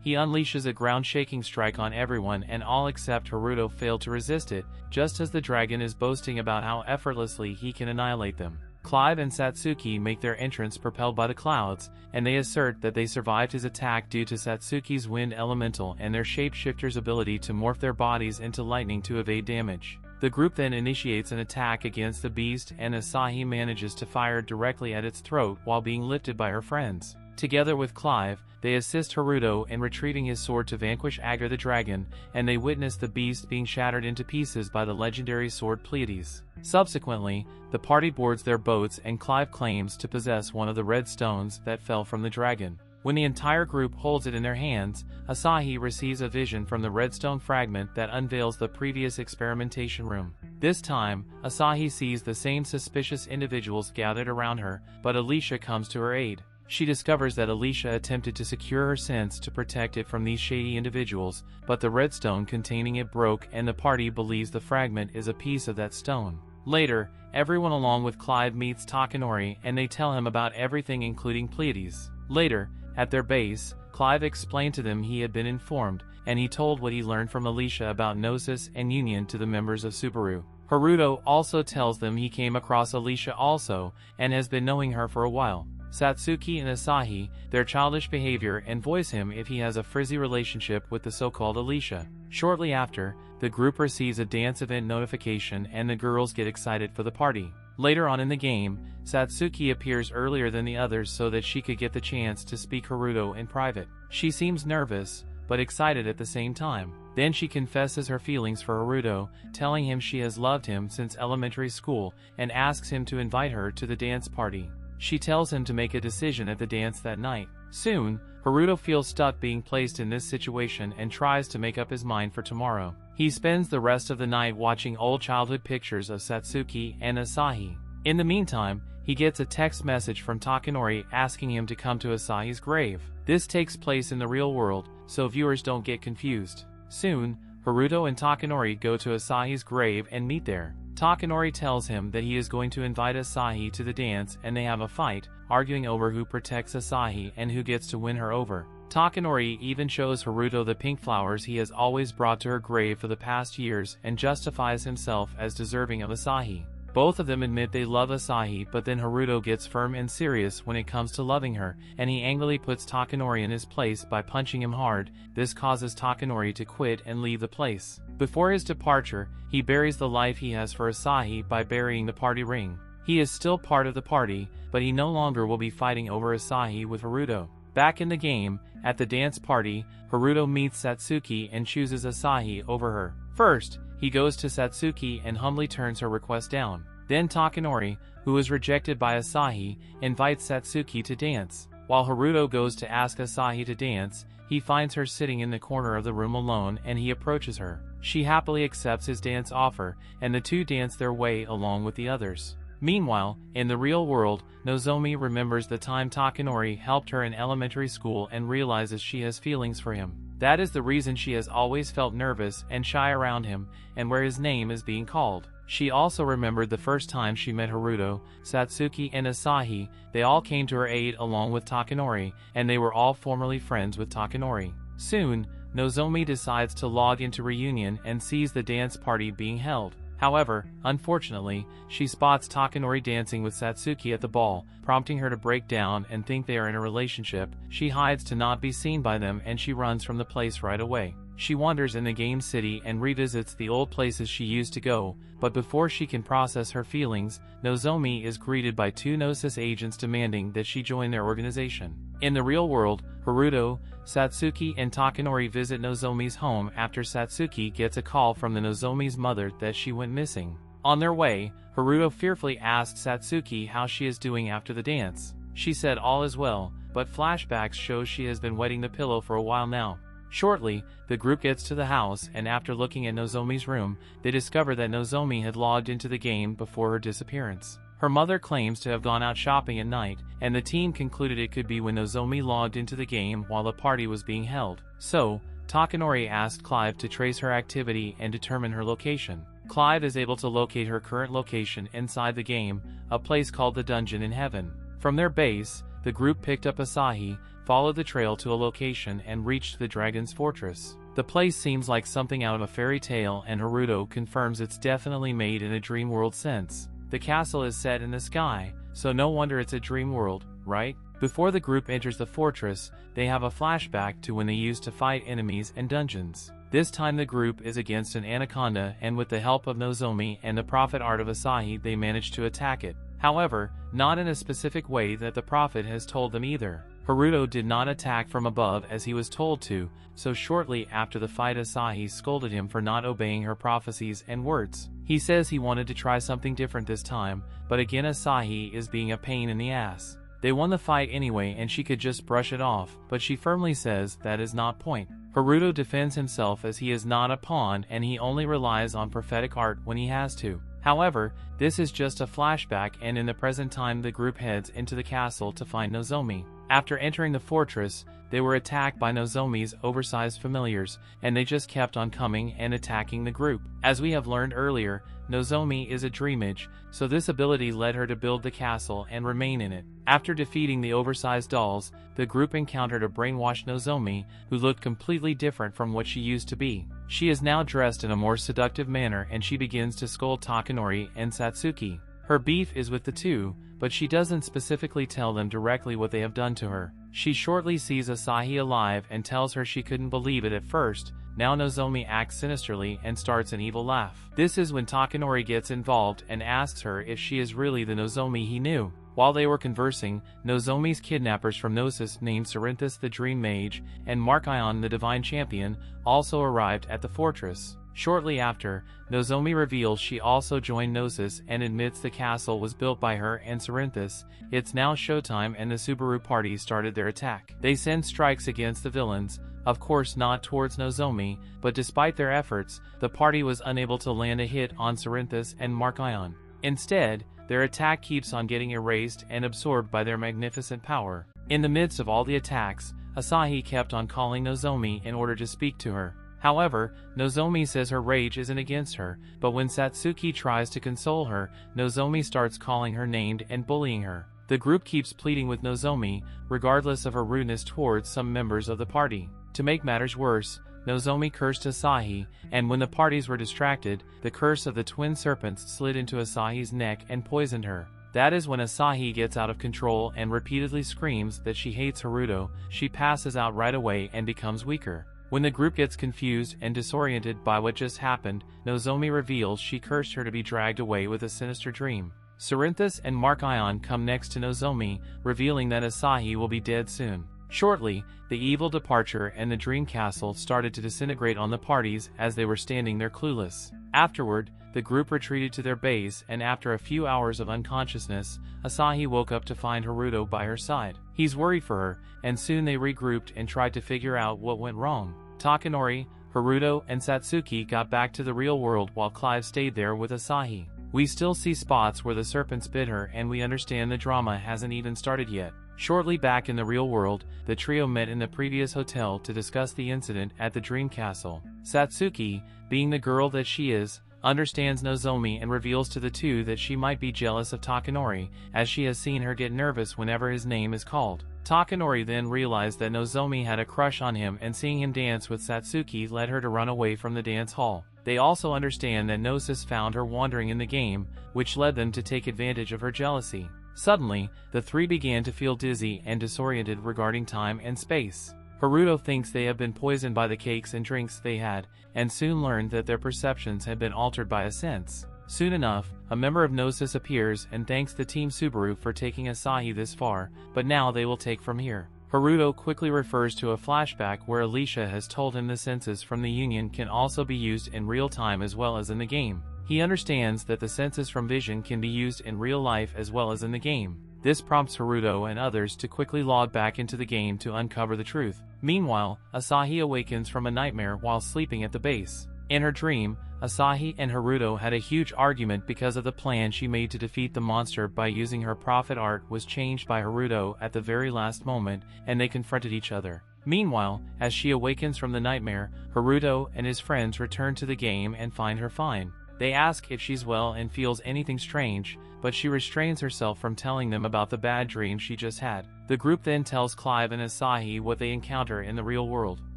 He unleashes a ground-shaking strike on everyone, and all except Haruto fail to resist it, just as the dragon is boasting about how effortlessly he can annihilate them. Clive and Satsuki make their entrance propelled by the clouds, and they assert that they survived his attack due to Satsuki's wind elemental and their shapeshifter's ability to morph their bodies into lightning to evade damage. The group then initiates an attack against the beast, and Asahi manages to fire directly at its throat while being lifted by her friends. Together with Clive, they assist Haruto in retrieving his sword to vanquish Agar the dragon, and they witness the beast being shattered into pieces by the legendary sword Pleiades. Subsequently, the party boards their boats and Clive claims to possess one of the red stones that fell from the dragon. When the entire group holds it in their hands, Asahi receives a vision from the redstone fragment that unveils the previous experimentation room. This time, Asahi sees the same suspicious individuals gathered around her, but Alicia comes to her aid. She discovers that Alicia attempted to secure her sense to protect it from these shady individuals, but the redstone containing it broke, and the party believes the fragment is a piece of that stone. Later, everyone along with Clive meets Takanori, and they tell him about everything including Pleiades. Later, at their base, Clive explained to them he had been informed, and he told what he learned from Alicia about Gnosis and Union to the members of Subaru. Haruto also tells them he came across Alicia also, and has been knowing her for a while. Satsuki and Asahi, their childish behavior, and voice him if he has a frizzy relationship with the so-called Alicia. Shortly after, the group receives a dance event notification and the girls get excited for the party. Later on in the game, Satsuki appears earlier than the others so that she could get the chance to speak Haruto in private. She seems nervous, but excited at the same time. Then she confesses her feelings for Haruto, telling him she has loved him since elementary school, and asks him to invite her to the dance party. She tells him to make a decision at the dance that night. Soon, Haruto feels stuck being placed in this situation and tries to make up his mind for tomorrow. He spends the rest of the night watching old childhood pictures of Satsuki and Asahi. In the meantime, he gets a text message from Takanori asking him to come to Asahi's grave. This takes place in the real world, so viewers don't get confused. Soon, Haruto and Takanori go to Asahi's grave and meet there. Takanori tells him that he is going to invite Asahi to the dance, and they have a fight, arguing over who protects Asahi and who gets to win her over. Takanori even shows Haruto the pink flowers he has always brought to her grave for the past years and justifies himself as deserving of Asahi. Both of them admit they love Asahi, but then Haruto gets firm and serious when it comes to loving her, and he angrily puts Takanori in his place by punching him hard. This causes Takanori to quit and leave the place. Before his departure, he buries the life he has for Asahi by burying the party ring. He is still part of the party, but he no longer will be fighting over Asahi with Haruto. Back in the game, at the dance party, Haruto meets Satsuki and chooses Asahi over her. First, he goes to Satsuki and humbly turns her request down. Then Takanori, who is rejected by Asahi, invites Satsuki to dance. While Haruto goes to ask Asahi to dance, he finds her sitting in the corner of the room alone and he approaches her. She happily accepts his dance offer, and the two dance their way along with the others. Meanwhile, in the real world, Nozomi remembers the time Takanori helped her in elementary school and realizes she has feelings for him. That is the reason she has always felt nervous and shy around him, and where his name is being called. She also remembered the first time she met Haruto, Satsuki, and Asahi. They all came to her aid along with Takanori, and they were all formerly friends with Takanori. Soon, Nozomi decides to log into Reunion and sees the dance party being held. However, unfortunately, she spots Takanori dancing with Satsuki at the ball, prompting her to break down and think they are in a relationship. She hides to not be seen by them and she runs from the place right away. She wanders in the game city and revisits the old places she used to go, but before she can process her feelings, Nozomi is greeted by two Gnosis agents demanding that she join their organization. In the real world, Haruto, Satsuki and Takanori visit Nozomi's home after Satsuki gets a call from the Nozomi's mother that she went missing. On their way, Haruto fearfully asks Satsuki how she is doing after the dance. She said all is well, but flashbacks show she has been wetting the pillow for a while now. Shortly, the group gets to the house and after looking at Nozomi's room, they discover that Nozomi had logged into the game before her disappearance. Her mother claims to have gone out shopping at night, and the team concluded it could be when Nozomi logged into the game while the party was being held. So, Takanori asked Clive to trace her activity and determine her location. Clive is able to locate her current location inside the game, a place called the Dungeon in Heaven. From their base, the group picked up Asahi, followed the trail to a location and reached the Dragon's Fortress. The place seems like something out of a fairy tale and Haruto confirms it's definitely made in a dream world sense. The castle is set in the sky, so no wonder it's a dream world, right? Before the group enters the fortress, they have a flashback to when they used to fight enemies and dungeons. This time the group is against an anaconda and with the help of Nozomi and the prophet art of Asahi they manage to attack it. However, not in a specific way that the prophet has told them either. Haruto did not attack from above as he was told to, so shortly after the fight Asahi scolded him for not obeying her prophecies and words. He says he wanted to try something different this time, but again Asahi is being a pain in the ass. They won the fight anyway and she could just brush it off, but she firmly says that is not point. Haruto defends himself as he is not a pawn and he only relies on prophetic art when he has to. However, this is just a flashback and in the present time the group heads into the castle to find Nozomi. After entering the fortress, they were attacked by Nozomi's oversized familiars, and they just kept on coming and attacking the group. As we have learned earlier, Nozomi is a dreamage, so this ability led her to build the castle and remain in it. After defeating the oversized dolls, the group encountered a brainwashed Nozomi, who looked completely different from what she used to be. She is now dressed in a more seductive manner and she begins to scold Takanori and Satsuki. Her beef is with the two, but she doesn't specifically tell them directly what they have done to her. She shortly sees Asahi alive and tells her she couldn't believe it at first. Now Nozomi acts sinisterly and starts an evil laugh. This is when Takanori gets involved and asks her if she is really the Nozomi he knew. While they were conversing, Nozomi's kidnappers from Gnosis named Cerinthus the Dream Mage and Markion the Divine Champion also arrived at the fortress. Shortly after, Nozomi reveals she also joined Gnosis and admits the castle was built by her and Cerinthus. It's now showtime and the Subaru party started their attack. They send strikes against the villains, of course not towards Nozomi, but despite their efforts, the party was unable to land a hit on Cerinthus and Markion. Instead, their attack keeps on getting erased and absorbed by their magnificent power. In the midst of all the attacks, Asahi kept on calling Nozomi in order to speak to her. However, Nozomi says her rage isn't against her, but when Satsuki tries to console her, Nozomi starts calling her named and bullying her. The group keeps pleading with Nozomi, regardless of her rudeness towards some members of the party. To make matters worse, Nozomi cursed Asahi, and when the parties were distracted, the curse of the twin serpents slid into Asahi's neck and poisoned her. That is when Asahi gets out of control and repeatedly screams that she hates Haruto. She passes out right away and becomes weaker. When the group gets confused and disoriented by what just happened, Nozomi reveals she cursed her to be dragged away with a sinister dream. Cerinthus and Markion come next to Nozomi, revealing that Asahi will be dead soon. Shortly, the evil departure and the dream castle started to disintegrate on the parties as they were standing there clueless. Afterward, the group retreated to their base and after a few hours of unconsciousness, Asahi woke up to find Haruto by her side. He's worried for her, and soon they regrouped and tried to figure out what went wrong. Takanori, Haruto, and Satsuki got back to the real world while Clive stayed there with Asahi. We still see spots where the serpents bit her and we understand the drama hasn't even started yet. Shortly back in the real world, the trio met in the previous hotel to discuss the incident at the Dream Castle. Satsuki, being the girl that she is, understands Nozomi and reveals to the two that she might be jealous of Takanori, as she has seen her get nervous whenever his name is called. Takanori then realized that Nozomi had a crush on him, and seeing him dance with Satsuki led her to run away from the dance hall. They also understand that Gnosis found her wandering in the game, which led them to take advantage of her jealousy. Suddenly, the three began to feel dizzy and disoriented regarding time and space. Haruto thinks they have been poisoned by the cakes and drinks they had, and soon learned that their perceptions had been altered by a sense. Soon enough, a member of Gnosis appears and thanks the Team Subaru for taking Asahi this far, but now they will take from here. Haruto quickly refers to a flashback where Alicia has told him the senses from the Union can also be used in real time as well as in the game. He understands that the senses from vision can be used in real life as well as in the game. This prompts Haruto and others to quickly log back into the game to uncover the truth. Meanwhile, Asahi awakens from a nightmare while sleeping at the base. In her dream, Asahi and Haruto had a huge argument because of the plan she made to defeat the monster by using her prophet art was changed by Haruto at the very last moment, and they confronted each other. Meanwhile, as she awakens from the nightmare, Haruto and his friends return to the game and find her fine. They ask if she's well and feels anything strange, but she restrains herself from telling them about the bad dream she just had. The group then tells Clive and Asahi what they encounter in the real world.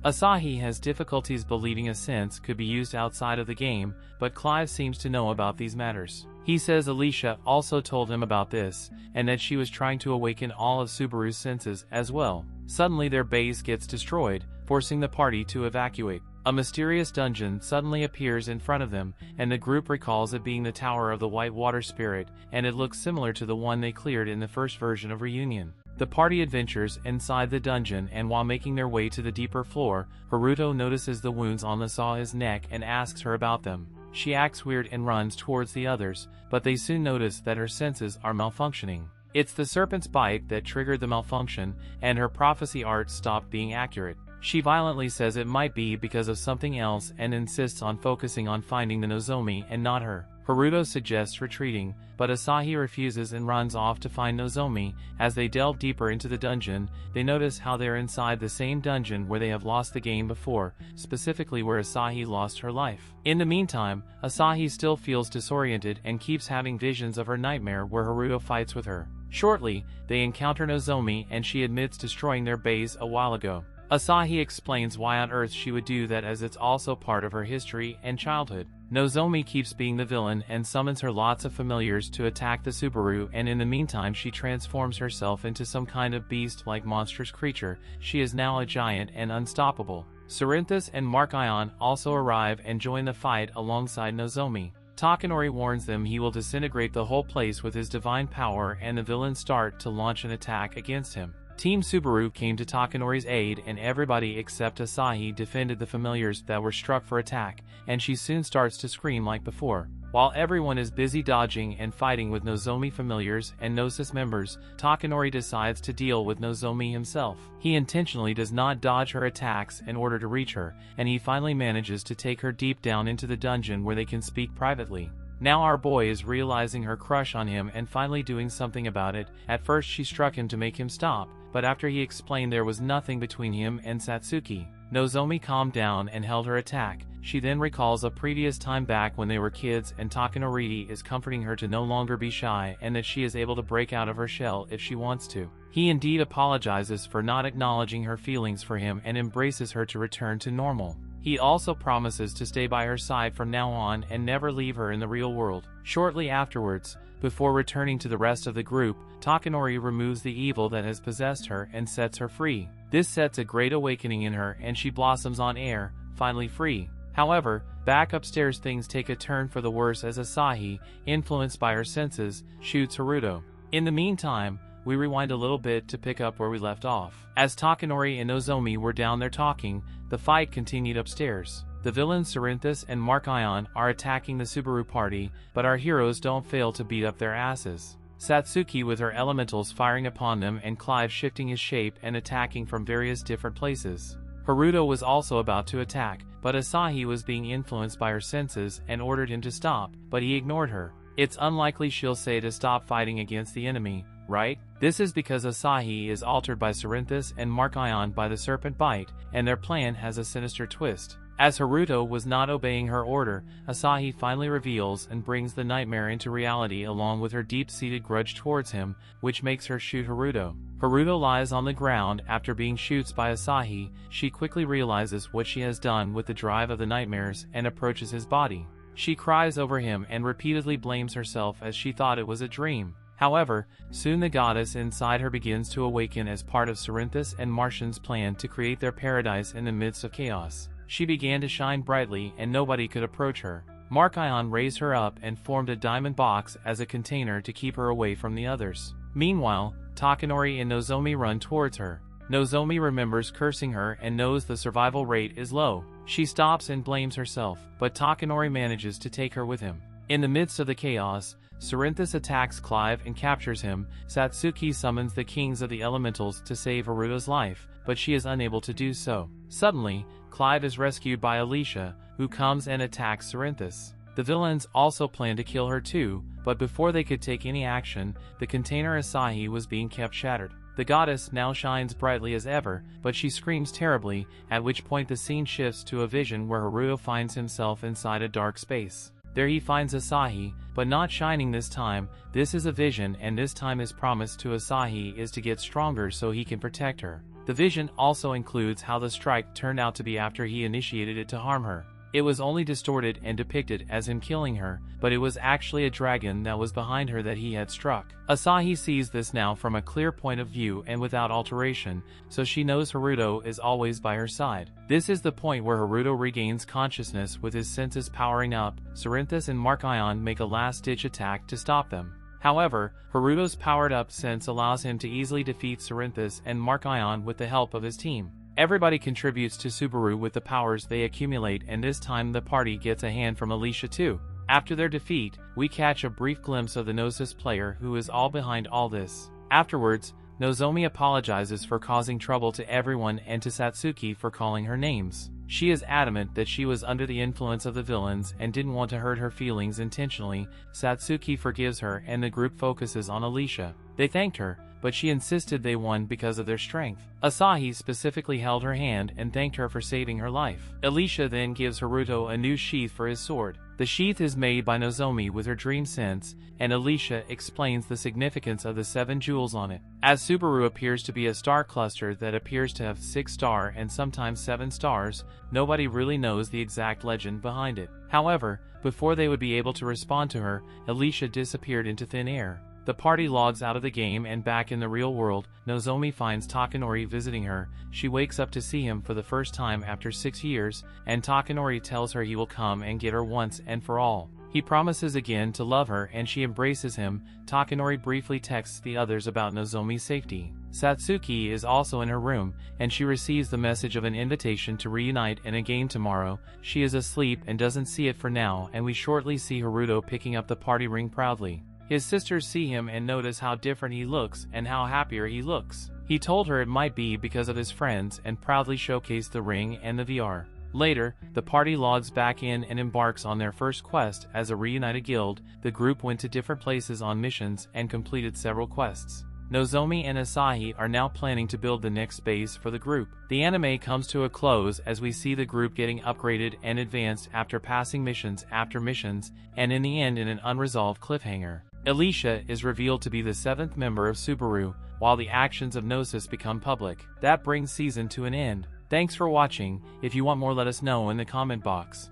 Asahi has difficulties believing a sense could be used outside of the game, but Clive seems to know about these matters. He says Alicia also told him about this, and that she was trying to awaken all of Subaru's senses as well. Suddenly their base gets destroyed, forcing the party to evacuate. A mysterious dungeon suddenly appears in front of them, and the group recalls it being the Tower of the White Water Spirit, and it looks similar to the one they cleared in the first version of Reunion. The party adventures inside the dungeon, and while making their way to the deeper floor, Haruto notices the wounds on Asahi's neck and asks her about them. She acts weird and runs towards the others, but they soon notice that her senses are malfunctioning. It's the serpent's bite that triggered the malfunction, and her prophecy art stopped being accurate. She violently says it might be because of something else and insists on focusing on finding the Nozomi and not her. Haruto suggests retreating, but Asahi refuses and runs off to find Nozomi. As they delve deeper into the dungeon, they notice how they're inside the same dungeon where they have lost the game before, specifically where Asahi lost her life. In the meantime, Asahi still feels disoriented and keeps having visions of her nightmare where Haruto fights with her. Shortly, they encounter Nozomi and she admits destroying their base a while ago. Asahi explains why on earth she would do that, as it's also part of her history and childhood. Nozomi keeps being the villain and summons her lots of familiars to attack the Subaru, and in the meantime she transforms herself into some kind of beast-like monstrous creature. She is now a giant and unstoppable. Cerinthus and Markion also arrive and join the fight alongside Nozomi. Takanori warns them he will disintegrate the whole place with his divine power, and the villains start to launch an attack against him. Team Subaru came to Takanori's aid, and everybody except Asahi defended the familiars that were struck for attack, and she soon starts to scream like before. While everyone is busy dodging and fighting with Nozomi familiars and Gnosis members, Takanori decides to deal with Nozomi himself. He intentionally does not dodge her attacks in order to reach her, and he finally manages to take her deep down into the dungeon where they can speak privately. Now our boy is realizing her crush on him and finally doing something about it. At first she struck him to make him stop, but after he explained there was nothing between him and Satsuki, Nozomi calmed down and held her attack. She then recalls a previous time back when they were kids, and Takanori is comforting her to no longer be shy and that she is able to break out of her shell if she wants to. He indeed apologizes for not acknowledging her feelings for him and embraces her to return to normal. He also promises to stay by her side from now on and never leave her in the real world. Shortly afterwards, before returning to the rest of the group, Takanori removes the evil that has possessed her and sets her free. This sets a great awakening in her, and she blossoms on air, finally free. However, back upstairs things take a turn for the worse as Asahi, influenced by her senses, shoots Haruto. In the meantime, we rewind a little bit to pick up where we left off. As Takanori and Nozomi were down there talking, the fight continued upstairs. The villains Cerinthus and Markion are attacking the Subaru party, but our heroes don't fail to beat up their asses. Satsuki with her elementals firing upon them, and Clive shifting his shape and attacking from various different places. Haruto was also about to attack, but Asahi was being influenced by her senses and ordered him to stop, but he ignored her. It's unlikely she'll say to stop fighting against the enemy, right? This is because Asahi is altered by Cerinthus and Markion by the serpent bite, and their plan has a sinister twist. As Haruto was not obeying her order, Asahi finally reveals and brings the nightmare into reality along with her deep-seated grudge towards him, which makes her shoot Haruto. Haruto lies on the ground after being shoots by Asahi. She quickly realizes what she has done with the drive of the nightmares and approaches his body. She cries over him and repeatedly blames herself as she thought it was a dream. However, soon the goddess inside her begins to awaken as part of Cerinthus and Martian's plan to create their paradise in the midst of chaos. She began to shine brightly and nobody could approach her. Markion raised her up and formed a diamond box as a container to keep her away from the others. Meanwhile, Takanori and Nozomi run towards her. Nozomi remembers cursing her and knows the survival rate is low. She stops and blames herself, but Takanori manages to take her with him. In the midst of the chaos, Cerinthus attacks Clive and captures him. Satsuki summons the kings of the elementals to save Haruto's life, but she is unable to do so. Suddenly, Clive is rescued by Alicia, who comes and attacks Cerinthus. The villains also plan to kill her too, but before they could take any action, the container Asahi was being kept shattered. The goddess now shines brightly as ever, but she screams terribly, at which point the scene shifts to a vision where Haruto finds himself inside a dark space. There he finds Asahi, but not shining this time. This is a vision, and this time his promise to Asahi is to get stronger so he can protect her. The vision also includes how the strike turned out to be after he initiated it to harm her. It was only distorted and depicted as him killing her, but it was actually a dragon that was behind her that he had struck. Asahi sees this now from a clear point of view and without alteration, so she knows Haruto is always by her side. This is the point where Haruto regains consciousness with his senses powering up. Cerinthus and Markion make a last-ditch attack to stop them. However, Haruto's powered-up sense allows him to easily defeat Cerinthus and Markion with the help of his team. Everybody contributes to Subaru with the powers they accumulate, and this time the party gets a hand from Alicia too. After their defeat, we catch a brief glimpse of the Gnosis player who is all behind all this. Afterwards, Nozomi apologizes for causing trouble to everyone and to Satsuki for calling her names. She is adamant that she was under the influence of the villains and didn't want to hurt her feelings intentionally. Satsuki forgives her and the group focuses on Alicia. They thanked her, but she insisted they won because of their strength. Asahi specifically held her hand and thanked her for saving her life. Alicia then gives Haruto a new sheath for his sword. The sheath is made by Nozomi with her dream sense, and Alicia explains the significance of the 7 jewels on it. As Subaru appears to be a star cluster that appears to have 6 star and sometimes 7 stars, nobody really knows the exact legend behind it. However, before they would be able to respond to her, Alicia disappeared into thin air. The party logs out of the game and back in the real world, Nozomi finds Takanori visiting her. She wakes up to see him for the first time after 6 years, and Takanori tells her he will come and get her once and for all. He promises again to love her and she embraces him. Takanori briefly texts the others about Nozomi's safety. Satsuki is also in her room, and she receives the message of an invitation to reunite in a game tomorrow. She is asleep and doesn't see it for now, and we shortly see Haruto picking up the party ring proudly. His sisters see him and notice how different he looks and how happier he looks. He told her it might be because of his friends and proudly showcased the ring and the VR. Later, the party logs back in and embarks on their first quest as a reunited guild. The group went to different places on missions and completed several quests. Nozomi and Asahi are now planning to build the next base for the group. The anime comes to a close as we see the group getting upgraded and advanced after passing missions after missions, and in the end in an unresolved cliffhanger. Alicia is revealed to be the 7th member of Subaru, while the actions of Gnosis become public. That brings season to an end. Thanks for watching. If you want more, let us know in the comment box.